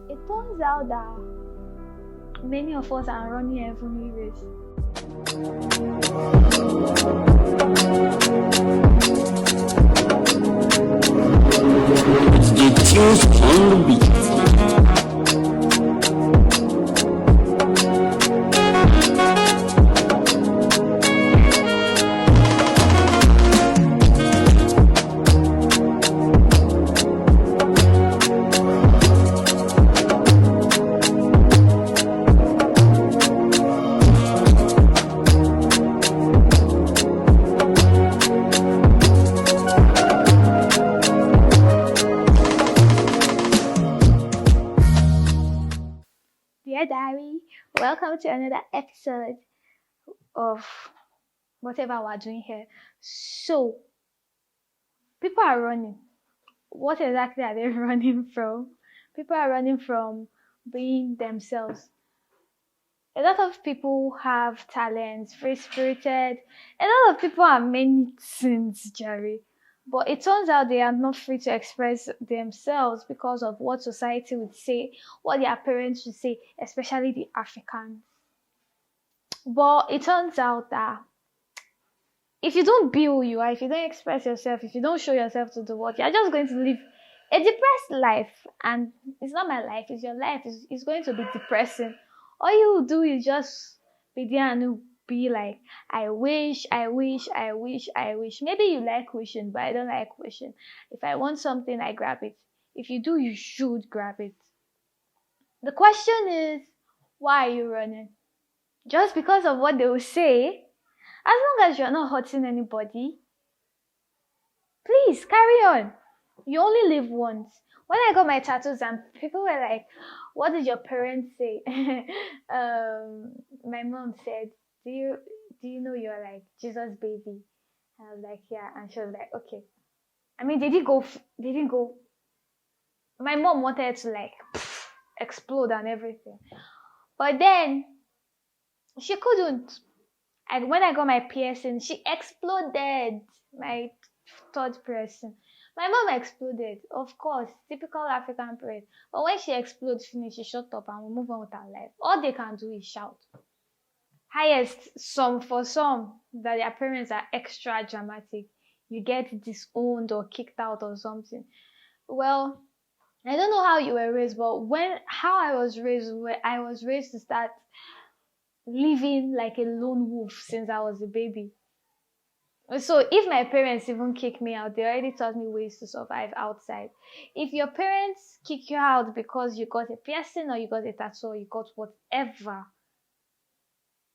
It turns out that many of us are running a heavenly race. The tunes on the beat. Dear Diary, welcome to another episode of whatever we're doing here. So, people are running. What exactly are they running from? People are running from being themselves. A lot of people have talents, free spirited. A lot of people are many things, Jerry. But it turns out they are not free to express themselves because of what society would say, what their parents would say, especially the Africans. But it turns out that if you don't be who you are, if you don't express yourself, if you don't show yourself to the world, you're just going to live a depressed life. And it's not my life, it's your life. It's going to be depressing. All you will do is just be there and be like, I wish, I wish, I wish, I wish. Maybe you like wishing, but I don't like wishing. If I want something, I grab it. If you do, you should grab it. The question is, why are you running? Just because of what they will say? As long as you're not hurting anybody, please carry on. You only live once. When I got my tattoos and people were like, what did your parents say? My mom said, do you know you're like Jesus baby? I was like, yeah. And she was like, okay. I mean, they didn't go. My mom wanted to like explode and everything. But then she couldn't. When I got my piercing, she exploded. My third person. My mom exploded, of course, typical African parent. But when she explodes, finish, she shut up and we move on with our life. All they can do is shout. Highest, for some, that their parents are extra dramatic. You get disowned or kicked out or something. Well, I don't know how you were raised, but how I was raised, where I was raised to start living like a lone wolf since I was a baby. So if my parents even kick me out, they already taught me ways to survive outside. If your parents kick you out because you got a piercing or you got a tattoo or you got whatever,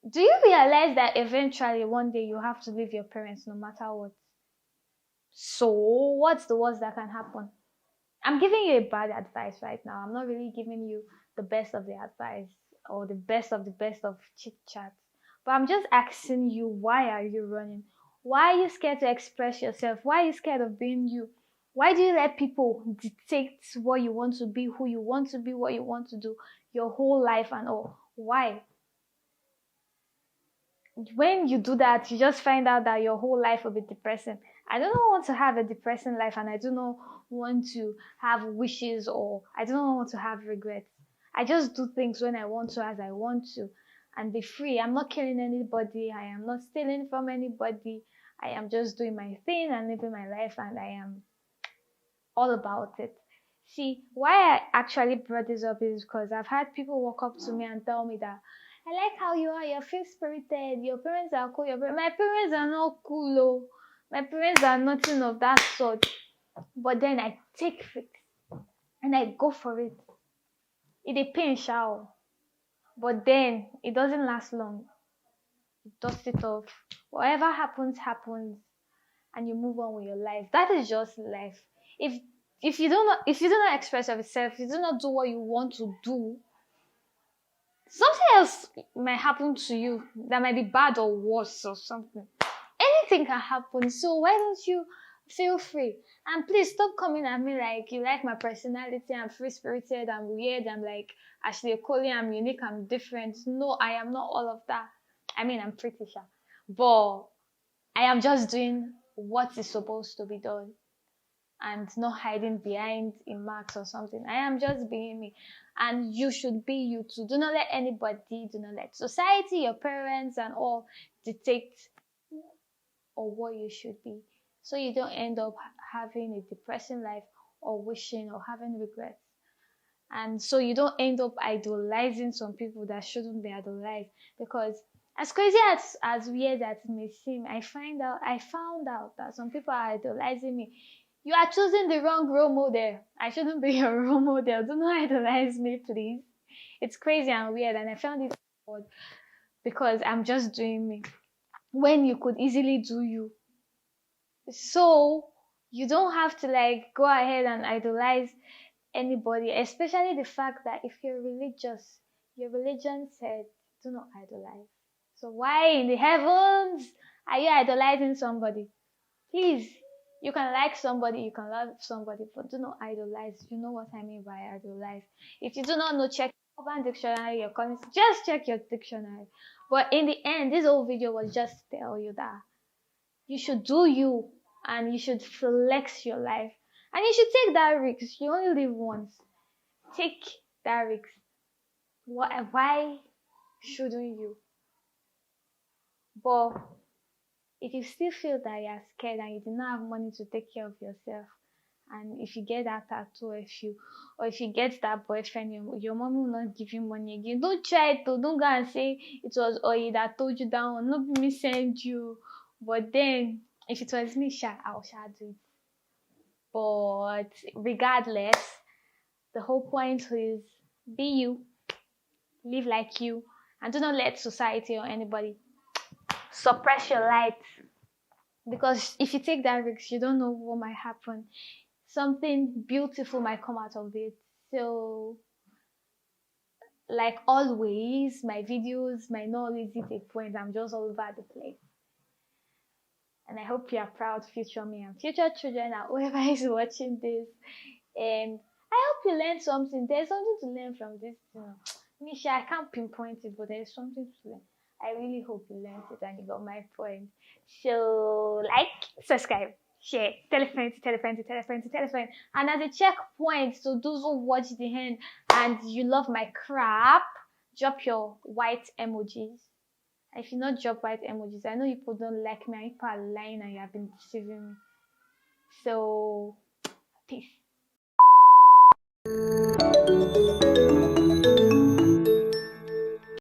do you realize that eventually one day you have to leave your parents no matter what? So what's the worst that can happen? I'm giving you a bad advice right now. I'm not really giving you the best of the advice or the best of chit chat. But I'm just asking you, why are you running? Why are you scared to express yourself? Why are you scared of being you? Why do you let people dictate what you want to be, who you want to be, what you want to do, your whole life and all? Why? When you do that, you just find out that your whole life will be depressing. I don't want to have a depressing life, and I do not want to have wishes, or I don't want to have regrets. I just do things when I want to, as I want to, and be free. I'm not killing anybody. I am not stealing from anybody. I am just doing my thing and living my life, and I am all about it. See, why I actually brought this up is because I've had people walk up to me and tell me that I like how you are, you're free spirited, your parents are cool, my parents are not cool, oh. My parents are nothing of that sort. But then I take it and I go for it. It a pain shower. But then it doesn't last long. You dust it off. Whatever happens, happens, and you move on with your life. That is just life. If you do not express yourself, if you do not do what you want to do, something else might happen to you that might be bad or worse or something. Anything can happen. So why don't you feel free? And please stop coming at me like you like my personality. I'm free spirited. I'm weird. I'm like Ashley Coley. I'm unique. I'm different. No, I am not all of that. I mean, I'm pretty sure, but I am just doing what is supposed to be done. and not hiding behind a mask or something. I am just being me. And you should be you too. Do not let anybody, do not let society, your parents, and all dictate or what you should be. So you don't end up having a depressing life or wishing or having regrets. And so you don't end up idolizing some people that shouldn't be idolized. Because as crazy as weird as it may seem, I found out that some people are idolizing me. You are choosing the wrong role model. I shouldn't be your role model. Do not idolize me, please. It's crazy and weird, and I found it odd because I'm just doing me when you could easily do you. So you don't have to like go ahead and idolize anybody, especially the fact that if you're religious, your religion said do not idolize. So why in the heavens are you idolizing somebody? Please, you can like somebody, you can love somebody, but do not idolize. You know what I mean by idolize. If you do not know, check Urban Dictionary, your comments, just check your dictionary. But in the end, this whole video was just to tell you that you should do you and you should flex your life. And you should take that risk. You only live once. Take that risk. Why shouldn't you? But if you still feel that you're scared and you do not have money to take care of yourself, and if you get that tattoo, or if you get that boyfriend, your mom will not give you money again. Don't try it though. Don't go and say it was Oye that told you that one. Not me send you. But then if it was me, I'll do it. But regardless, the whole point is be you, live like you, and do not let society or anybody suppress your light. Because if you take that risk, you don't know what might happen. Something beautiful might come out of it. So, like always, my videos might not always hit a point. I'm just all over the place. And I hope you are proud, future me and future children, and whoever is watching this. And I hope you learned something. There's something to learn from this. Misha, I can't pinpoint it, but there's something to learn. I really hope you learned it and you got my point. So, like, subscribe, share, tell a friend, tell a friend, tell a friend, tell a friend. And as a checkpoint, so those who watch the end and you love my crap, drop your white emojis. If you not drop white emojis, I know people don't like me and people are lying and you have been deceiving me. So, peace.